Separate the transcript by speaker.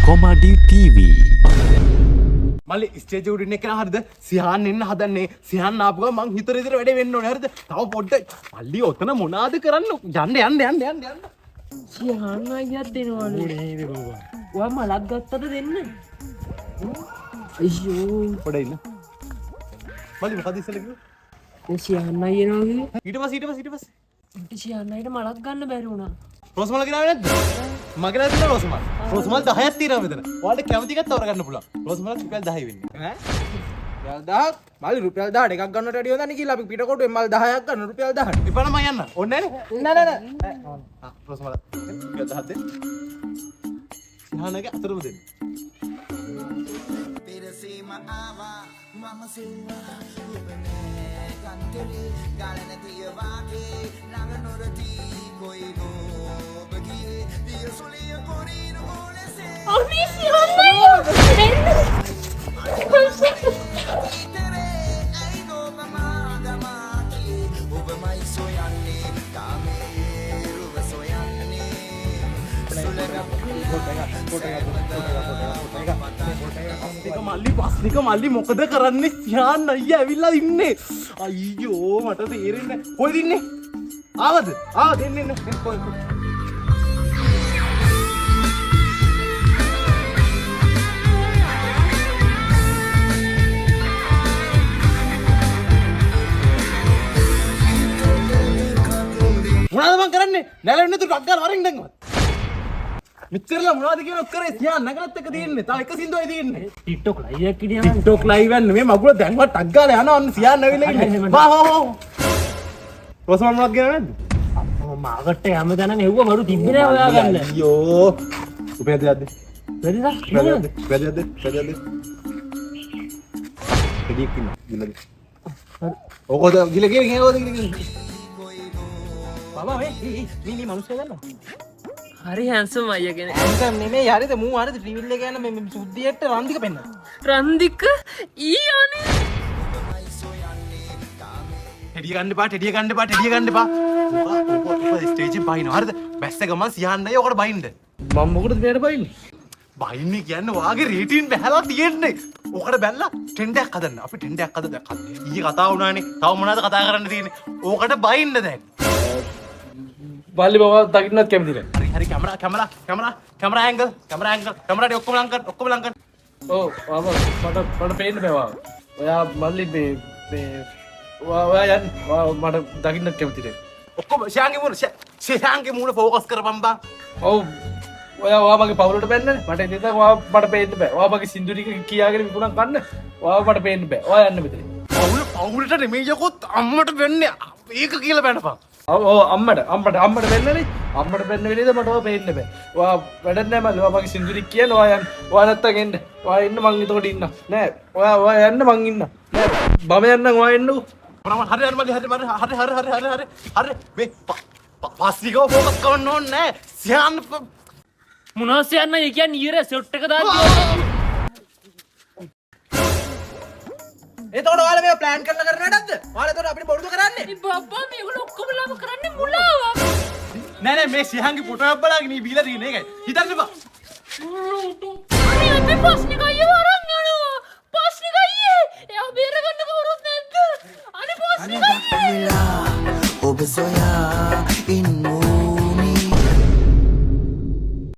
Speaker 1: Comedy TV
Speaker 2: මල්ලි stage උඩ ඉන්න කෙනා හරිද? සිහාන් එන්න හදන්නේ. සිහාන් ආපු ගමන් මං හිතර ඉතර වැඩේ වෙන්න ඕනේ හරිද? තව පොඩ්ඩක්. මල්ලි ඔතන මොනාද කරන්න? යන්න.
Speaker 3: සිහාන් අයියත් දෙනවලු.
Speaker 2: නේද බබා.
Speaker 3: ඔයා මලක් ගත්තද දෙන්න? අයියෝ.
Speaker 2: පොඩ ඉන්න. මල්ලි මොකද ඉස්සෙල්ලා කිව්වේ?
Speaker 3: ඒ සිහාන් අයියනවා කිව්වේ.
Speaker 2: ඊට පස්සේ.
Speaker 3: සිහාන් අයියට මලක් ගන්න බැරි වුණා.
Speaker 2: රෝස්මල් ගෙනාවේ නැද්ද? මගේ නැද්ද රෝස්මල්? රෝස්මල් 10ක් තියෙනවා මෙතන. ඔයාලට කැමති එකක් තෝරගන්න පුළුවන්. රෝස්මල් රුපියල් 10 වෙන්නේ.
Speaker 4: රුපියල් 10ක් මල්ලි රුපියල් 10ට එකක් ගන්නට වැඩිය හොඳ නේ කියලා අපි පිටකොටුවෙන් මල් 10ක් ගන්න රුපියල් 10ට.
Speaker 2: ඉපන මම යන්න. ඕනේ
Speaker 4: නෑ
Speaker 2: රෝස්මල් රුපියල් 10ක් දෙන්න. සිහානගේ අතරම දෙන්න.
Speaker 5: පෙරසීම ආවා මම සිල්වා උපනේ කන්තලි ගලන දියවාගේ ළඟ නොරති කොයිනෝ බගියේ දිය සුලිය කොරින ඕලසේ
Speaker 3: අනේ සිහාන් අයියා දෙන්න.
Speaker 5: ඉතරේ අයිනෝ මම ගමාකි ඔබමයි සොයන්නේ කාමේ රුව සොයන්නේ
Speaker 2: පස්නික මල්ලි මොකද කරන්නේ? සිහාන් අයියා ඇවිල්ලා ඉන්නේ. අයියෝ මට තේරෙන්නේ නැහැ. කොහෙද ඉන්නේ? ආවද? එන්න. කොහෙද? මොනවද මං කරන්නේ? නැලෙන්නේ නැතුව ටක් ගාලා වරින් දැන්වත්. මෙච්චරලා මොනවද කියන ඔක්කොරේ සියා නගරත් එක තියෙන්නේ. තව එක සින්දුවයි තියෙන්නේ.
Speaker 3: TikTok live එකක් ඉදියා.
Speaker 2: TikTok live එක නෙමෙයි මගුල දැන්වත් ටක් ගාලා යනවා අන්න සියා නැවිලා ඉන්නේ. වා. රෝසමල් මොනවද කියන්නේ නැද්ද?
Speaker 3: මාකට් එක හැමදාම නෙව්ව මරු තිබ්බේ නෑ ඔයා ගන්න.
Speaker 2: අයියෝ. රුපියල් දෙකක්ද?
Speaker 3: බැරිද?
Speaker 2: වැඩියක්ද? දෙයක් ඉන්න. ගිලද? ඕකද ගිල. බබා මේ මිනිස්සු ගන්නවා.
Speaker 3: හරි හැන්සම් අයියා කෙනෙක්.
Speaker 4: ඇන්සම් නෙමෙයි හරිද මූ හරිද ටීවී එකේ යන මේ සුද්ධියට රන්දික පෙන්නන.
Speaker 3: රන්දික ඊයෝනේ.
Speaker 2: ටෙඩිය ගන්න එපා. ඔක ස්ටේජ් එකෙන් බහිනවා හරිද? බැස්ස ගමන් සියන්නයි ඔකට බහින්න.
Speaker 4: මම මොකටද මෙහෙට බයින්නේ?
Speaker 2: බහින්නේ කියන්නේ වාගේ රේටින් බහැලා තියෙන්නේ. ඔකට බැලලා ට්‍රෙන්ඩ් එකක් හදන්න. අපි ට්‍රෙන්ඩ් එකක් හදලා දැක්කත්. ඊයේ කතා වුණානේ. තව මොනවද කතා කරන්න තියෙන්නේ? ඕකට බහින්න දැන්.
Speaker 4: බල්ලි බබා දකින්නත් කැමති නෑ.
Speaker 2: හරි කැමරා ඇන්ගල්. කැමරාට ඔක්කොම ලං කර.
Speaker 4: ඔව් මට පේන්න බෑ. ඔයා මල්ලි මේ ඔයා යන්න මට දකින්නත් කැමති නෑ.
Speaker 2: ඔක්කොම ශාන්ගේ මූණ ෆෝකස් කරපන් බං.
Speaker 4: ඔව් ඔයා මගේ පවුලට බැන්නනේ. මට ඉතින් ඔයා මට පේන්න බෑ. ඔයා මගේ සින්දු ටික කියාගෙන විකුණන් කන්න. ඔයා මට පේන්න බෑ. ඔයා යන්න මෙතන.
Speaker 2: පවුලට නෙමෙයි යකොත් අම්මට වෙන්නේ. ඒක කියලා බැනපන්.
Speaker 4: ඔව් අම්මට වෙන්නනේ. අම්මට වෙන්න වෙලේද මට ඔයා පේන්න බෑ. ඔයා වැඩක් නෑ මල්ලි. ඔයා මගේ සින්දු ටික කියන ඔයා යන්න. ඔයා නැත්තම් එන්න. ඔයා ඉන්න මං එතකොට ඉන්න. නෑ. ඔයා යන්න මං ඉන්න. නෑ. බම යන්නම් ඔයා එන්නකෝ.
Speaker 2: හරි මේ පස්සිකව ෆෝකස් කරන්න ඕනේ නෑ. සියන්න
Speaker 3: මොනවද යන්න ඒ කියන්නේ ඊයේ සෙට් එක දාන්න.
Speaker 4: එතකොට ඔයාලා මේක ප්ලෑන් කරලා කරන වැඩක්ද? ඔයාලා එතකොට අපිට බොරුද කරන්නේ?
Speaker 3: බබ්බා මේගොල්ලෝ ඔක්කොම ලාම කරන්නේ මුලාවක්.
Speaker 2: නෑ මේ සියන්ගේ ෆොටෝ එකක් බලාගෙන ඊ බීලා තියෙන එකයි. හිතන්න එපා.
Speaker 3: අනේ අපි පස්නික අයියව අරන් යනවා. පස්නික අයියේ එයා බේරගන්න කවුරුත් නැද්ද? අනේ පස්නික අයියේ
Speaker 5: ඔබ සොයා ඉන්න